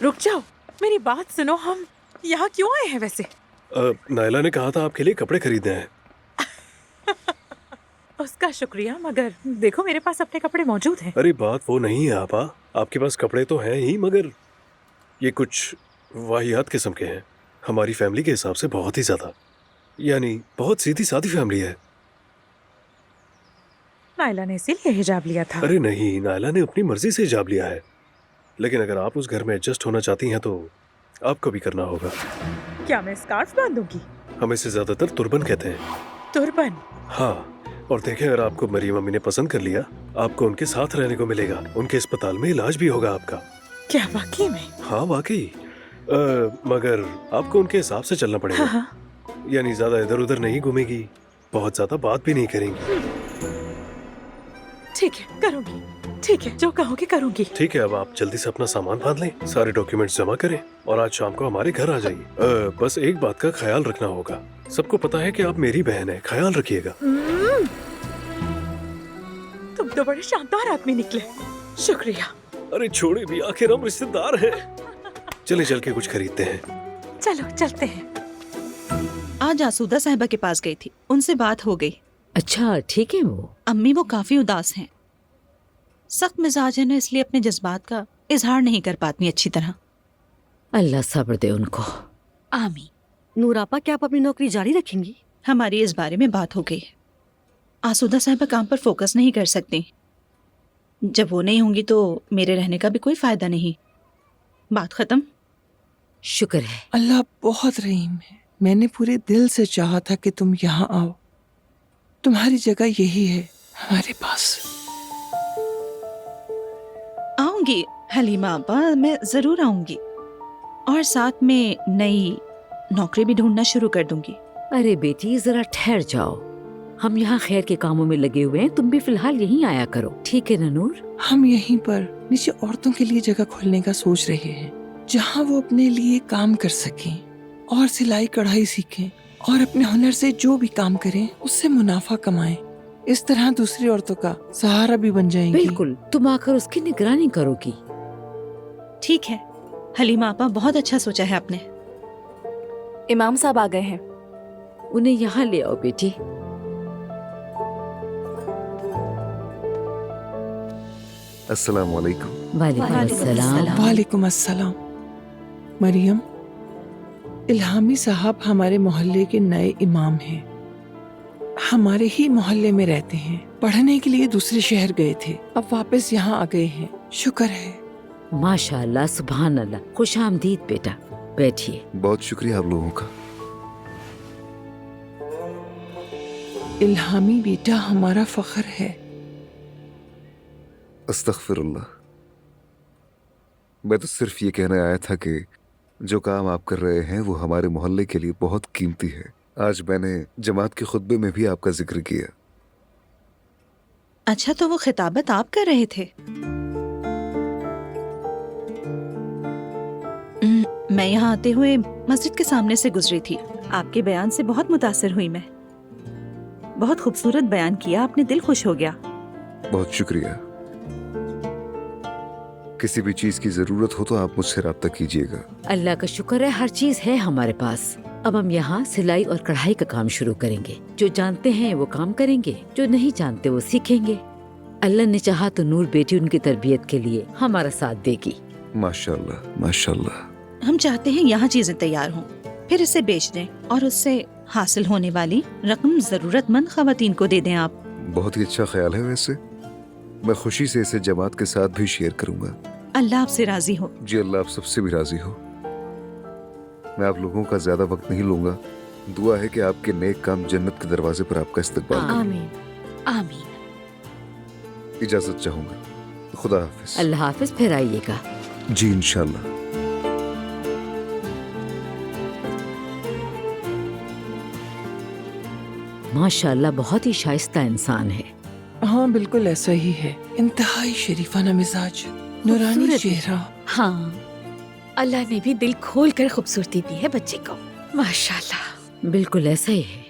रुक जाओ, मेरी बात सुनो। हम यहाँ क्यों आए हैं वैसे? नायला ने कहा था आपके लिए कपड़े खरीदने हैं। उसका शुक्रिया, मगर देखो मेरे पास अपने कपड़े मौजूद हैं। अरे बात वो नहीं है आपा, आपके पास कपड़े तो हैं ही, मगर ये कुछ वाहियात किस्म के हैं। हमारी फैमिली के हिसाब से बहुत ही ज्यादा, यानी बहुत सीधी सादी फैमिली है। नायला ने इसीलिए हिजाब लिया था। अरे नहीं, नायला ने अपनी मर्जी से हिजाब लिया है, लेकिन अगर आप उस घर में एडजस्ट होना चाहती हैं तो आपको भी करना होगा। क्या मैं स्कार्फ बांधूंगी? हम इसे ज्यादातर तुर्बन कहते हैं। तुर्बन? हाँ, और देखें, अगर आपको मरियम अम्मी ने पसंद कर लिया, आपको उनके साथ रहने को मिलेगा, उनके अस्पताल में इलाज भी होगा आपका। क्या वाकई में? हाँ वाकई। मगर आपको उनके हिसाब से चलना पड़ेगा। हाँ। यानी ज्यादा इधर उधर नहीं घूमेगी, बहुत ज्यादा बात भी नहीं करेंगी। ठीक है, करूंगी। ठीक है, जो कहोगे करूंगी। ठीक है, अब आप जल्दी से अपना सामान बांध लें, सारे डॉक्यूमेंट्स जमा करें और आज शाम को हमारे घर आ जाइए। बस एक बात का ख्याल रखना होगा, सबको पता है कि आप मेरी बहन है, ख्याल रखिएगा। तुम तो बड़े शानदार आदमी निकले, शुक्रिया। अरे छोड़े भी, आखिर हम रिश्तेदार हैं। चले चल के कुछ खरीदते हैं। चलो चलते हैं। आज आसूदा साहिबा के पास गई थी, उनसे बात हो गई। अच्छा, ठीक है। वो अम्मी वो काफी उदास हैं, सख्त मिजाज है ना, इसलिए अपने जज्बात का इजहार नहीं कर पाती अच्छी तरह। अल्लाह सब्र दे उनको। आमीन। नूरापा, क्या आप अपनी नौकरी जारी रखेंगी? हमारी इस बारे में बात हो गई। आसूदा साहिबा काम पर फोकस नहीं कर सकती, जब वो नहीं होंगी तो मेरे रहने का भी कोई फायदा नहीं। बात खत्म। शुक्र है। अल्लाह बहुत रहीम है। मैंने पूरे दिल से चाहा था कि तुम यहाँ आओ, तुम्हारी जगह यही है हमारे पास। आऊंगी हलीमा आपा, मैं जरूर आऊंगी, और साथ में नई नौकरी भी ढूंढना शुरू कर दूंगी। अरे बेटी जरा ठहर जाओ, हम यहाँ खैर के कामों में लगे हुए हैं, तुम भी फिलहाल यहीं आया करो, ठीक है ना नूर? हम यहीं पर नीचे औरतों के लिए जगह खोलने का सोच रहे हैं, जहाँ वो अपने लिए काम कर सकें और सिलाई कढ़ाई सीखें और अपने हुनर से जो भी काम करें उससे मुनाफा कमाएं। इस तरह दूसरी औरतों का सहारा भी बन जाएंगी। बिल्कुल, तुम आकर उसकी निगरानी करोगी। ठीक है हलीमा आपा, बहुत अच्छा सोचा है आपने। इमाम साहब आ गए हैं। उन्हें यहाँ ले आओ बेटी। अस्सलाम वालेकुम। वालेकुम अस्सलाम। मरियम, इल्हामी साहब हमारे मोहल्ले के नए इमाम हैं, हमारे ही मोहल्ले में रहते हैं। पढ़ने के लिए दूसरे शहर गए थे, अब वापस यहाँ आ गए हैं। शुक्र है। माशाअल्लाह, सुभान अल्लाह। खुश आमदीद बेटा, बैठिए। बहुत शुक्रिया आप लोगों का। इल्हामी बेटा हमारा फख्र है। अस्तगफिरुल्लाह। मैं तो सिर्फ ये कहने आया था कि जो काम आप कर रहे हैं वो हमारे मोहल्ले के लिए बहुत कीमती है। आज मैंने जमात के खुतबे में भी आपका जिक्र किया। अच्छा, तो वो खिताबत आप कर रहे थे? मैं यहाँ आते हुए मस्जिद के सामने से गुजरी थी, आपके बयान से बहुत मुतासिर हुई मैं। बहुत खूबसूरत बयान किया आपने, दिल खुश हो गया। बहुत शुक्रिया। किसी भी चीज की जरूरत हो तो आप मुझसे राब्ता कीजिएगा। अल्लाह का शुक्र है, हर चीज है हमारे पास। अब हम यहाँ सिलाई और कढ़ाई का काम शुरू करेंगे। जो जानते हैं वो काम करेंगे, जो नहीं जानते वो सीखेंगे। अल्लाह ने चाहा तो नूर बेटी उनकी तरबियत के लिए हमारा साथ देगी। माशाल्लाह माशाल्लाह। हम चाहते हैं यहाँ चीजें तैयार हों, फिर इसे बेच दें और उससे हासिल होने वाली रकम जरूरतमंद खवातीन को दे दें आप। बहुत ही अच्छा ख्याल है। वैसे मैं खुशी से इसे जमात के साथ भी शेयर करूंगा। अल्लाह आपसे राजी हो। जी, अल्लाह आप सबसे भी राजी हो। मैं आप लोगों का ज्यादा वक्त नहीं लूंगा। दुआ है कि आपके नेक काम जन्नत के दरवाजे पर आपका इस्तकबाल करें। आमीन आमीन। इजाजत चाहूंगा। खुदा हाफिज। अल्लाह हाफिज, फिर आइएगा। जी इंशाल्लाह। माशाअल्लाह, बहुत ही शाइस्ता इंसान है। हाँ बिल्कुल ऐसा ही है। इंतहाई शरीफाना मिजाज, नूरानी चेहरा। हाँ, अल्लाह ने भी दिल खोल कर खूबसूरती दी है बच्चे को। माशाल्लाह। बिल्कुल ऐसा ही है।